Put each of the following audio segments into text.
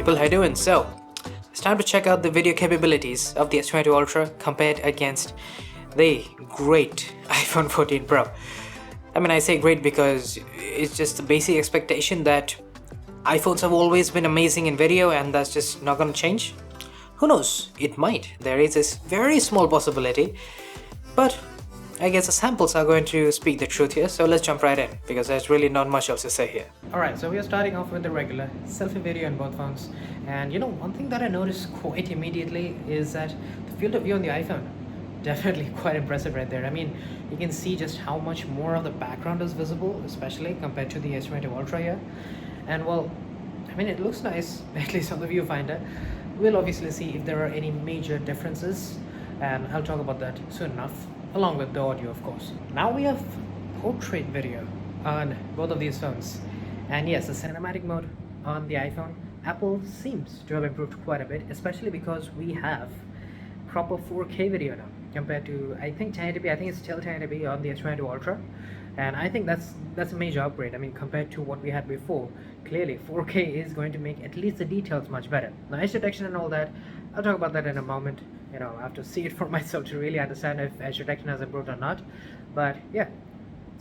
people, how you doing? So, it's time to check out the video capabilities of the S22 Ultra compared against the great iPhone 14 Pro. I mean, I say great because it's just the basic expectation that iPhones have always been amazing in video and that's just not gonna change. Who knows? It might. There is this very small possibility, but I guess the samples are going to speak the truth here, so let's jump right in because there's really not much else to say here. Alright, so we are starting off with the regular selfie video on both phones, and you know, one thing that I noticed quite immediately is that the field of view on the iPhone, definitely quite impressive right there. I mean, you can see just how much more of the background is visible, especially compared to the S22 Ultra here. And well, I mean, it looks nice, at least on the viewfinder. We'll obviously see if there are any major differences, and I'll talk about that soon enough, along with the audio, of course. Now we have portrait video on both of these phones, and yes, the cinematic mode on the iPhone, Apple seems to have improved quite a bit, especially because we have proper 4K video now compared to, I think 1080p. I think it's still 1080p on the S22 Ultra, and I think that's a major upgrade. I mean, compared to what we had before, clearly 4K is going to make at least the details much better. Now, edge detection and all that, I'll talk about that in a moment. You know, I have to see it for myself to really understand if edge detection has improved or not. But yeah,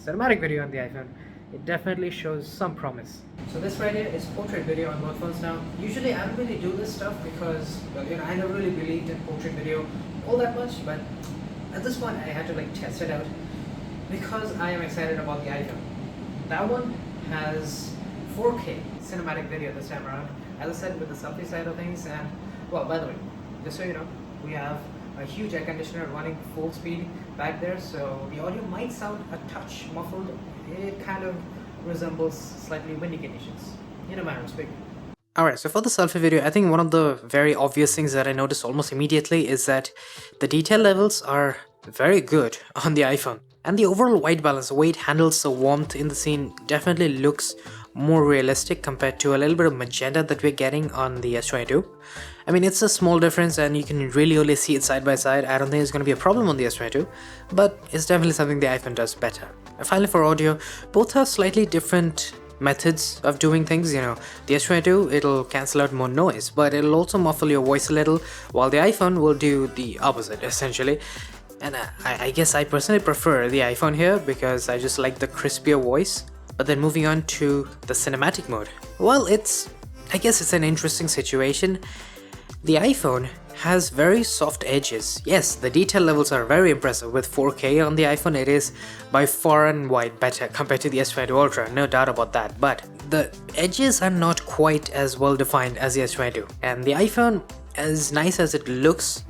cinematic video on the iPhone, it definitely shows some promise. So this right here is portrait video on both phones now. Usually I don't really do this stuff because, well, you know, I never really believed in portrait video all that much, but at this point I had to like test it out because I am excited about the iPhone. That one has 4K cinematic video this time around, as I said, with the selfie side of things. And well, by the way, just so you know, we have a huge air conditioner running full speed back there, so the audio might sound a touch muffled. It kind of resembles slightly windy conditions, in a manner of speaking. Alright, so for the selfie video, I think one of the very obvious things that I noticed almost immediately is that the detail levels are very good on the iPhone. And the overall white balance, the way it handles the warmth in the scene, definitely looks more realistic compared to a little bit of magenta that we're getting on the S22. I mean, it's a small difference and you can really only see it side by side. I don't think it's going to be a problem on the S22, but it's definitely something the iPhone does better. And finally, for audio, both have slightly different methods of doing things. You know, the S22, it'll cancel out more noise, but it'll also muffle your voice a little, while the iPhone will do the opposite, essentially. And I guess I personally prefer the iPhone here because I just like the crispier voice. But then moving on to the cinematic mode, well, I guess it's an interesting situation. The iPhone has very soft edges. Yes, the detail levels are very impressive. With 4K on the iPhone, it is by far and wide better compared to the S22 Ultra, no doubt about that. But the edges are not quite as well defined as the S22. And the iPhone, as nice as it looks,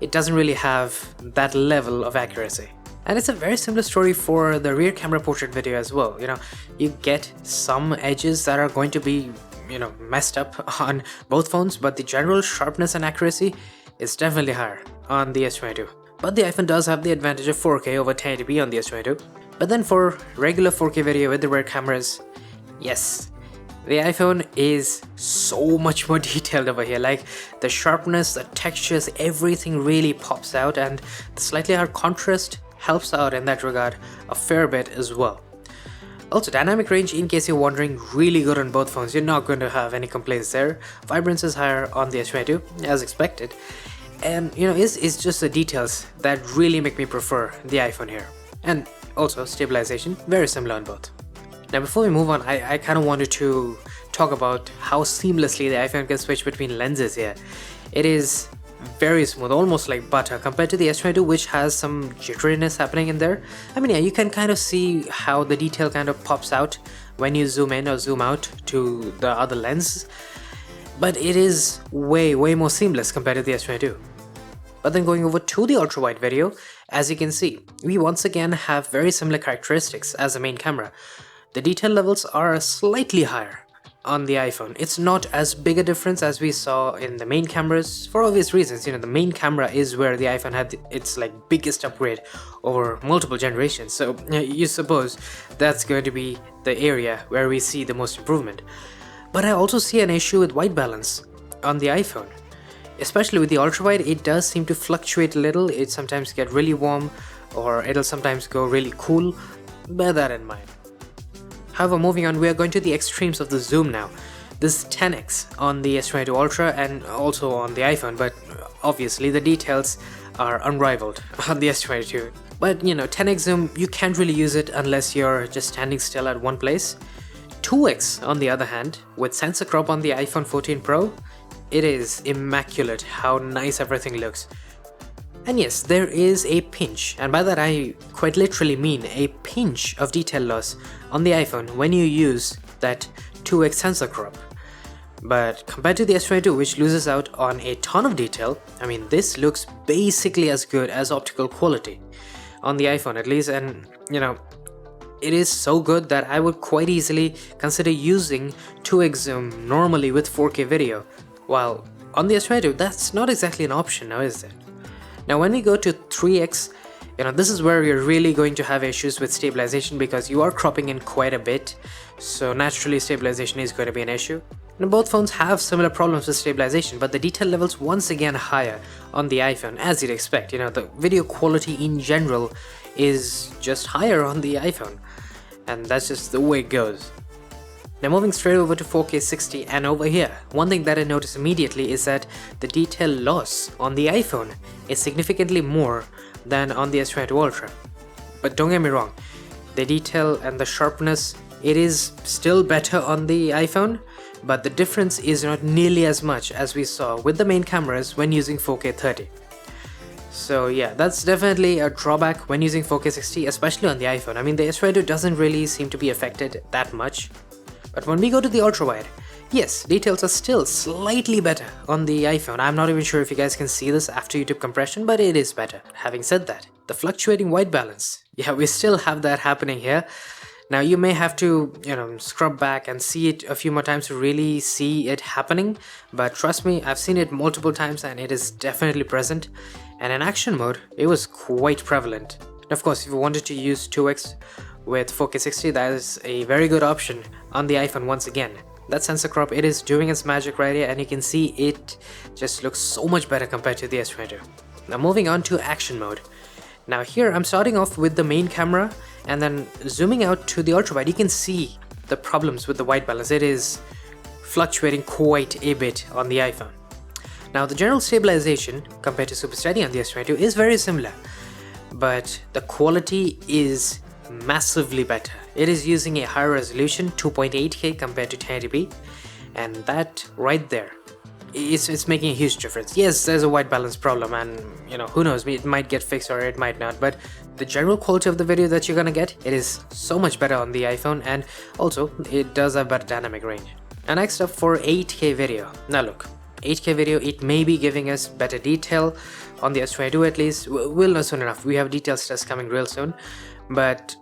it doesn't really have that level of accuracy. And it's a very similar story for the rear camera portrait video as well. You know, you get some edges that are going to be, you know, messed up on both phones, but the general sharpness and accuracy is definitely higher on the S22. But the iPhone does have the advantage of 4K over 1080p on the S22. But then for regular 4K video with the rear cameras, yes, the iPhone is so much more detailed over here. Like the sharpness, the textures, everything really pops out, and the slightly higher contrast helps out in that regard a fair bit as well. Also, dynamic range, in case you're wondering, really good on both phones. You're not going to have any complaints there. Vibrance is higher on the S22 as expected, and you know, it's just the details that really make me prefer the iPhone here. And also stabilization, very similar on both. Now before we move on, I kind of wanted to talk about how seamlessly the iPhone can switch between lenses here. It is very smooth, almost like butter, compared to the S22, which has some jitteriness happening in there. I mean, yeah, you can kind of see how the detail kind of pops out when you zoom in or zoom out to the other lens, but it is way more seamless compared to the S22. But then going over to the ultra-wide video, as you can see, we once again have very similar characteristics as the main camera. The detail levels are slightly higher on the iPhone. It's not as big a difference as we saw in the main cameras for obvious reasons. You know, the main camera is where the iPhone had its like biggest upgrade over multiple generations. So you suppose that's going to be the area where we see the most improvement. But I also see an issue with white balance on the iPhone. Especially with the ultra-wide, it does seem to fluctuate a little. It sometimes get really warm or it'll sometimes go really cool. Bear that in mind. However, moving on, we are going to the extremes of the zoom now. This is 10x on the S22 Ultra and also on the iPhone, but obviously the details are unrivaled on the S22. But you know, 10x zoom, you can't really use it unless you're just standing still at one place. 2x on the other hand, with sensor crop on the iPhone 14 Pro, it is immaculate how nice everything looks. And yes, there is a pinch, and by that I quite literally mean a pinch of detail loss on the iPhone when you use that 2x sensor crop. But compared to the S22, which loses out on a ton of detail, I mean, this looks basically as good as optical quality on the iPhone at least, and you know, it is so good that I would quite easily consider using 2x zoom normally with 4K video, while on the S22 that's not exactly an option now, is it? Now when we go to 3x, you know, this is where you're really going to have issues with stabilization because you are cropping in quite a bit, so naturally stabilization is going to be an issue. Now both phones have similar problems with stabilization, but the detail levels once again higher on the iPhone, as you'd expect. You know, the video quality in general is just higher on the iPhone, and that's just the way it goes. Now moving straight over to 4K 60, and over here, one thing that I noticed immediately is that the detail loss on the iPhone is significantly more than on the S22 Ultra. But don't get me wrong, the detail and the sharpness, it is still better on the iPhone, but the difference is not nearly as much as we saw with the main cameras when using 4K 30. So yeah, that's definitely a drawback when using 4K 60, especially on the iPhone. I mean, the S22 doesn't really seem to be affected that much. But when we go to the ultra wide, yes, details are still slightly better on the iPhone. I'm not even sure if you guys can see this after YouTube compression, but it is better. Having said that, the fluctuating white balance, yeah, we still have that happening here. Now you may have to, you know, scrub back and see it a few more times to really see it happening, but trust me, I've seen it multiple times and it is definitely present. And in action mode, it was quite prevalent. And of course, if you wanted to use 2x with 4K 60, that is a very good option on the iPhone once again. That sensor crop, it is doing its magic right here, and you can see it just looks so much better compared to the S22. Now moving on to action mode. Now here I'm starting off with the main camera and then zooming out to the ultra wide. You can see the problems with the white balance. It is fluctuating quite a bit on the iPhone. Now the general stabilization compared to Super Steady on the S22 is very similar, but the quality is massively better. It is using a higher resolution, 2.8K compared to 1080p, and that right there, it's making a huge difference. Yes, there's a white balance problem, and you know, who knows, it might get fixed or it might not, but the general quality of the video that you're gonna get, it is so much better on the iPhone, and also it does have better dynamic range. And next up for 8K video. Now look, 8K video, it may be giving us better detail on the S22 at least. We'll know soon enough. We have details tests coming real soon, but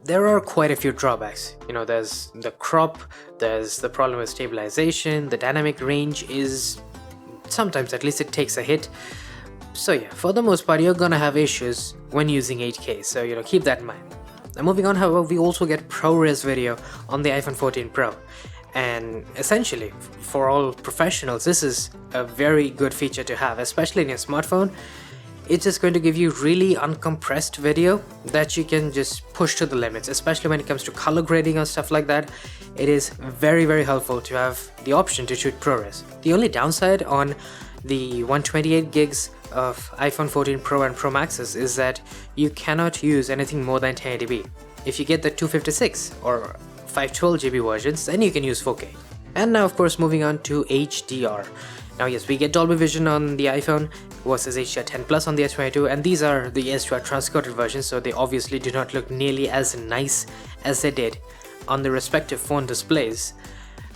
there are quite a few drawbacks. You know, there's the crop, there's the problem with stabilization, the dynamic range is sometimes, at least, it takes a hit. So yeah, for the most part, you're gonna have issues when using 8K, so you know, keep that in mind. Now moving on, however, we also get ProRes video on the iPhone 14 Pro. And essentially, for all professionals, this is a very good feature to have, especially in your smartphone. It's just going to give you really uncompressed video that you can just push to the limits, especially when it comes to color grading or stuff like that. It is very, very helpful to have the option to shoot ProRes. The only downside on the 128 gigs of iPhone 14 Pro and Pro Maxes is that you cannot use anything more than 1080p. If you get the 256 or 512GB versions, then you can use 4K. And now of course moving on to HDR. Now yes, we get Dolby Vision on the iPhone versus HDR 10 Plus on the S22, and these are the HDR transcoded versions, so they obviously do not look nearly as nice as they did on the respective phone displays.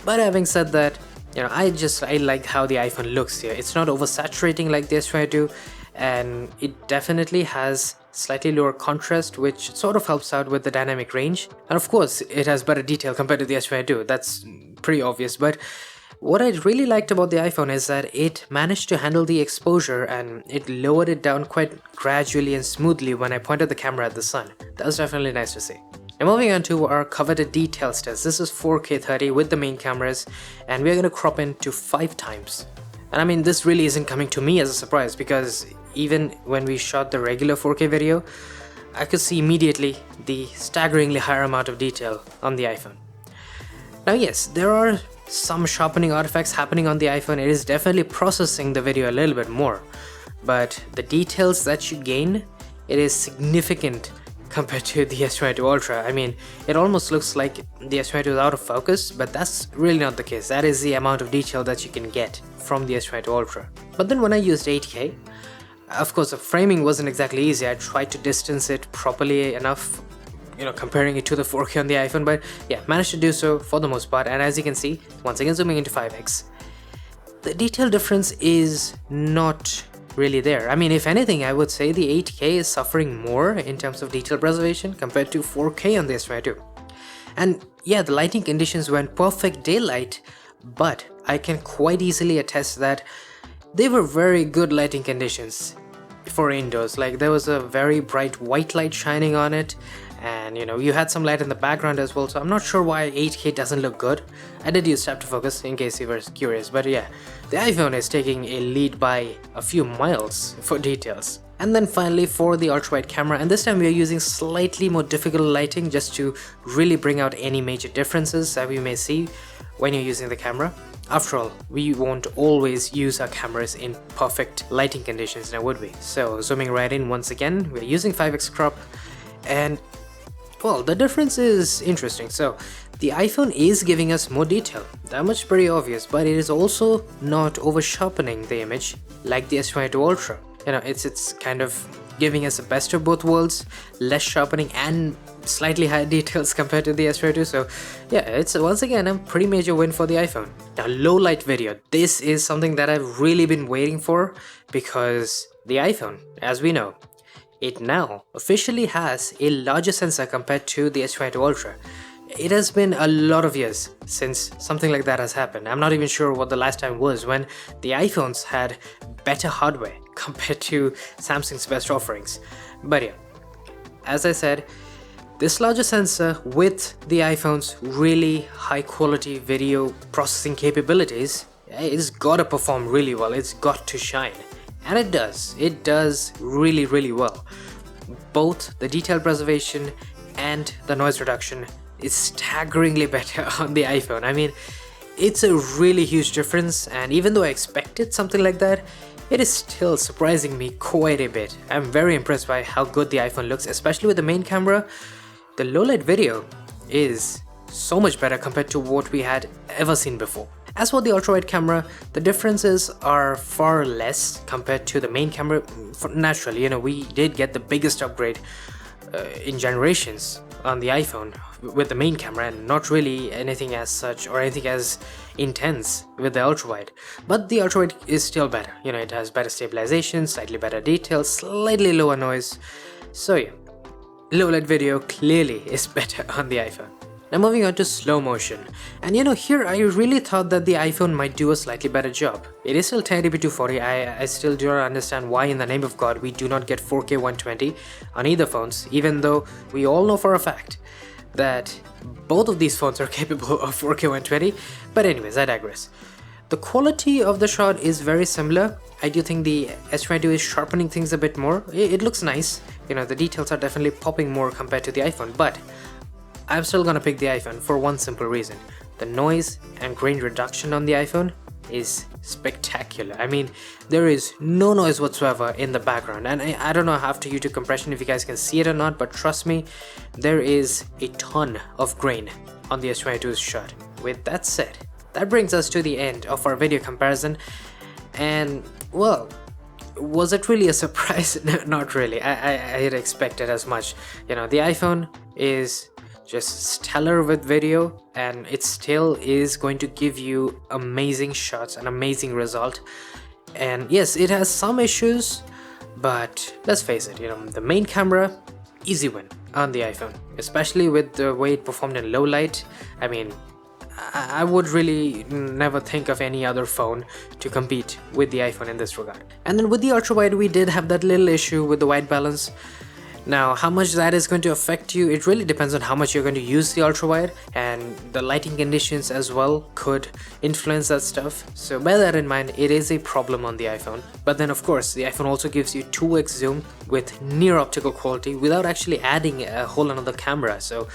But having said that, you know, I like how the iPhone looks here. It's not oversaturating like the S22, and it definitely has slightly lower contrast, which sort of helps out with the dynamic range. And of course, it has better detail compared to the S22. That's pretty obvious, but what I really liked about the iPhone is that it managed to handle the exposure and it lowered it down quite gradually and smoothly when I pointed the camera at the sun. That was definitely nice to see. And moving on to our coveted details test. This is 4K 30 with the main cameras, and we're going to crop in to 5 times. And I mean, this really isn't coming to me as a surprise, because even when we shot the regular 4K video, I could see immediately the staggeringly higher amount of detail on the iPhone. Now yes, there are some sharpening artifacts happening on the iPhone. It is definitely processing the video a little bit more, but the details that you gain, it is significant compared to the S22 Ultra. I mean, it almost looks like the S22 is out of focus, but that's really not the case. That is the amount of detail that you can get from the S22 Ultra. But then when I used 8K, of course the framing wasn't exactly easy. I tried to distance it properly enough, comparing it to the 4K on the iPhone, but yeah, managed to do so for the most part. And as you can see, once again zooming into 5x, the detail difference is not really there. I mean, if anything, I would say the 8K is suffering more in terms of detail preservation compared to 4K on the S22. And yeah, the lighting conditions were in perfect daylight, but I can quite easily attest that they were very good lighting conditions for indoors. Like, there was a very bright white light shining on it, and you had some light in the background as well, so I'm not sure why 8K doesn't look good. I did use tap to focus in case you were curious, but yeah, the iPhone is taking a lead by a few miles for details. And then finally for the ultra-wide camera, and this time we are using slightly more difficult lighting just to really bring out any major differences that we may see when you're using the camera. After all, we won't always use our cameras in perfect lighting conditions now, would we? So zooming right in once again, we're using 5x crop, and well, the difference is interesting. So the iPhone is giving us more detail, that much pretty obvious, but it is also not over sharpening the image like the S22 Ultra. It's kind of giving us the best of both worlds, less sharpening and slightly higher details compared to the S22. So yeah, it's once again a pretty major win for the iPhone. Now, low light video, this is something that I've really been waiting for, because the iPhone, as we know, it now officially has a larger sensor compared to the S22 Ultra. It has been a lot of years since something like that has happened. I'm not even sure what the last time was when the iPhones had better hardware compared to Samsung's best offerings. But yeah, as I said, this larger sensor with the iPhone's really high quality video processing capabilities, it's gotta perform really well, it's got to shine. And it does really, really well. Both the detail preservation and the noise reduction is staggeringly better on the iPhone. I mean, it's a really huge difference, and even though I expected something like that, it is still surprising me quite a bit. I'm very impressed by how good the iPhone looks, especially with the main camera. The low light video is so much better compared to what we had ever seen before. As for the ultra-wide camera, the differences are far less compared to the main camera. Naturally, we did get the biggest upgrade in generations on the iPhone with the main camera, and not really anything as such or anything as intense with the ultra-wide. But the ultra-wide is still better. It has better stabilization, slightly better detail, slightly lower noise. So yeah, low light video clearly is better on the iPhone. Now moving on to slow motion, and here I really thought that the iPhone might do a slightly better job. It is still 1080p 240. I still do not understand why in the name of God we do not get 4K 120 on either phones, even though we all know for a fact that both of these phones are capable of 4K 120. But anyways, I digress. The quality of the shot is very similar. I do think the S22 is sharpening things a bit more. It looks nice. The details are definitely popping more compared to the iPhone, but I'm still gonna pick the iPhone for one simple reason. The noise and grain reduction on the iPhone is spectacular. I mean, there is no noise whatsoever in the background, and I don't know after YouTube compression if you guys can see it or not, but trust me, there is a ton of grain on the S22's shot. With that said, that brings us to the end of our video comparison, and well, was it really a surprise? No, not really. I had expected as much. The iPhone is just stellar with video, and it still is going to give you amazing shots, an amazing result. And yes, it has some issues, but let's face it, the main camera, easy win on the iPhone, especially with the way it performed in low light. I mean, I would really never think of any other phone to compete with the iPhone in this regard. And then with the ultra wide, we did have that little issue with the white balance. Now, how much that is going to affect you, it really depends on how much you're going to use the ultra wide, and the lighting conditions as well could influence that stuff. So bear that in mind, it is a problem on the iPhone. But then of course, the iPhone also gives you 2x zoom with near optical quality without actually adding a whole another camera. So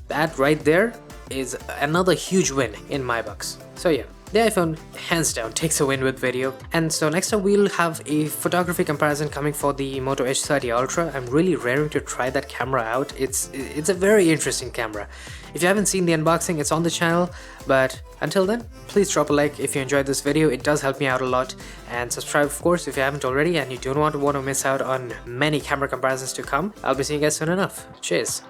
that right there is another huge win in my books. So yeah, the iPhone hands down takes a win with video. And so next up we'll have a photography comparison coming for the Moto H30 Ultra. I'm really raring to try that camera out. It's a very interesting camera. If you haven't seen the unboxing, it's on the channel, but until then, please drop a like if you enjoyed this video. It does help me out a lot, and subscribe of course if you haven't already and you don't want to miss out on many camera comparisons to come. I'll be seeing you guys soon enough. Cheers.